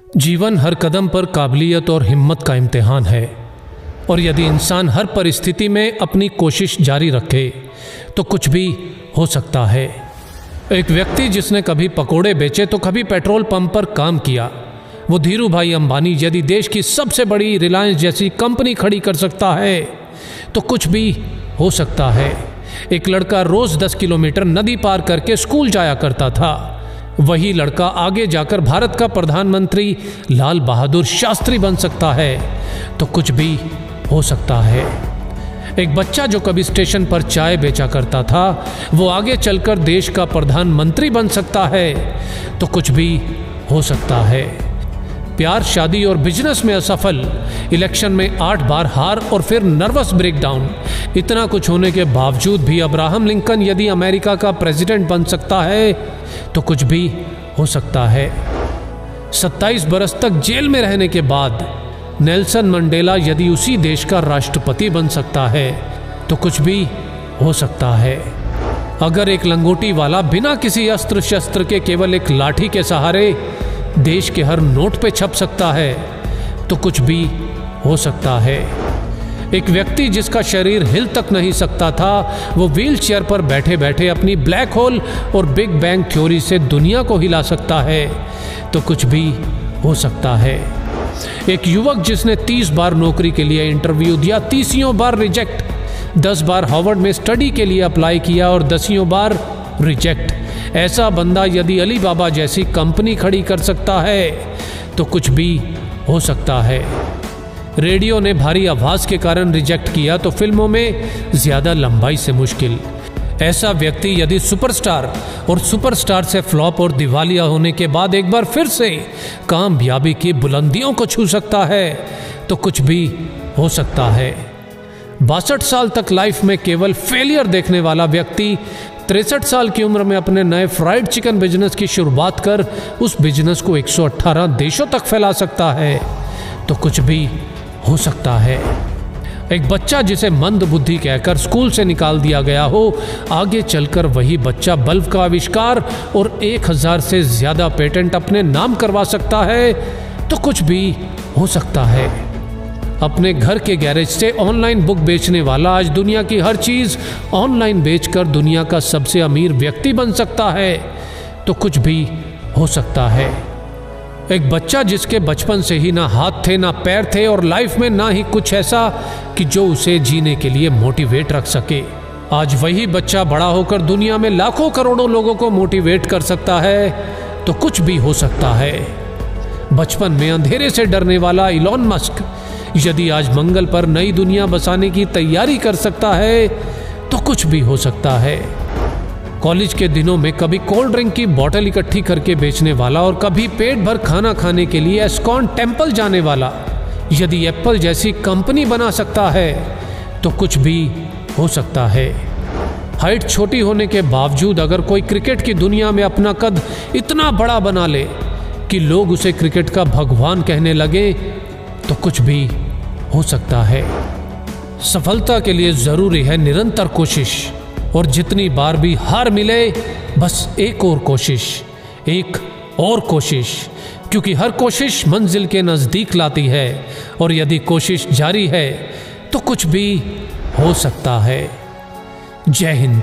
जीवन हर कदम पर काबिलियत और हिम्मत का इम्तिहान है, और यदि इंसान हर परिस्थिति में अपनी कोशिश जारी रखे तो कुछ भी हो सकता है। एक व्यक्ति जिसने कभी पकोड़े बेचे तो कभी पेट्रोल पंप पर काम किया, वो धीरू भाई अंबानी यदि देश की सबसे बड़ी रिलायंस जैसी कंपनी खड़ी कर सकता है तो कुछ भी हो सकता है। एक लड़का रोज 10 किलोमीटर नदी पार करके स्कूल जाया करता था। वही लड़का आगे जाकर भारत का प्रधानमंत्री लाल बहादुर शास्त्री बन सकता है तो कुछ भी हो सकता है। एक बच्चा जो कभी स्टेशन पर चाय बेचा करता था वो आगे चलकर देश का प्रधानमंत्री बन सकता है तो कुछ भी हो सकता है। प्यार, शादी और बिजनेस में असफल, इलेक्शन में 8 बार हार और फिर नर्वस ब्रेकडाउन, इतना कुछ होने के बावजूद भी अब्राहम लिंकन यदि अमेरिका का प्रेसिडेंट बन सकता है तो कुछ भी हो सकता है। 27 बरस तक जेल में रहने के बाद नेल्सन मंडेला यदि उसी देश का राष्ट्रपति बन सकता है तो कुछ भी हो सकता है। अगर एक लंगोटी वाला बिना किसी अस्त्र शस्त्र के केवल एक लाठी के सहारे देश के हर नोट पे छप सकता है तो कुछ भी हो सकता है। एक व्यक्ति जिसका शरीर हिल तक नहीं सकता था वो व्हील चेयर पर बैठे बैठे अपनी ब्लैक होल और बिग बैंग थ्योरी से दुनिया को हिला सकता है तो कुछ भी हो सकता है। एक युवक जिसने 30 बार नौकरी के लिए इंटरव्यू दिया, 30 बार रिजेक्ट, 10 बार हार्वर्ड में स्टडी के लिए अप्लाई किया और 10 बार रिजेक्ट, ऐसा बंदा यदि अली बाबा जैसी कंपनी खड़ी कर सकता है तो कुछ भी हो सकता है। रेडियो ने भारी आवाज के कारण रिजेक्ट किया तो फिल्मों में ज्यादा लंबाई से मुश्किल। ऐसा व्यक्ति यदि सुपरस्टार और सुपरस्टार से फ्लॉप और दिवालिया होने के बाद एक बार फिर से कामयाबी की बुलंदियों को छू सकता है तो कुछ भी हो सकता है। 62 साल तक लाइफ में केवल फेलियर देखने वाला व्यक्ति 63 साल की उम्र में अपने नए फ्राइड चिकन बिजनेस की शुरुआत कर उस बिजनेस को 118 देशों तक फैला सकता है तो कुछ भी हो सकता है। एक बच्चा जिसे मंद बुद्धि कहकर स्कूल से निकाल दिया गया हो, आगे चलकर वही बच्चा बल्ब का आविष्कार और 1000 से ज्यादा पेटेंट अपने नाम करवा सकता है तो कुछ भी हो सकता है। अपने घर के गैरेज से ऑनलाइन बुक बेचने वाला आज दुनिया की हर चीज ऑनलाइन बेचकर दुनिया का सबसे अमीर व्यक्ति बन सकता है तो कुछ भी हो सकता है। एक बच्चा जिसके बचपन से ही ना हाथ थे ना पैर थे और लाइफ में ना ही कुछ ऐसा कि जो उसे जीने के लिए मोटिवेट रख सके, आज वही बच्चा बड़ा होकर दुनिया में लाखों करोड़ों लोगों को मोटिवेट कर सकता है तो कुछ भी हो सकता है। बचपन में अंधेरे से डरने वाला इलॉन मस्क यदि आज मंगल पर नई दुनिया बसाने की तैयारी कर सकता है तो कुछ भी हो सकता है। कॉलेज के दिनों में कभी कोल्ड ड्रिंक की बोतल इकट्ठी करके बेचने वाला और कभी पेट भर खाना खाने के लिए एस्कॉन टेम्पल जाने वाला यदि एप्पल जैसी कंपनी बना सकता है तो कुछ भी हो सकता है। हाइट छोटी होने के बावजूद अगर कोई क्रिकेट की दुनिया में अपना कद इतना बड़ा बना ले कि लोग उसे क्रिकेट का भगवान कहने लगे तो कुछ भी हो सकता है। सफलता के लिए जरूरी है निरंतर कोशिश, और जितनी बार भी हार मिले बस एक और कोशिश, एक और कोशिश, क्योंकि हर कोशिश मंजिल के नजदीक लाती है और यदि कोशिश जारी है तो कुछ भी हो सकता है। जय हिंद।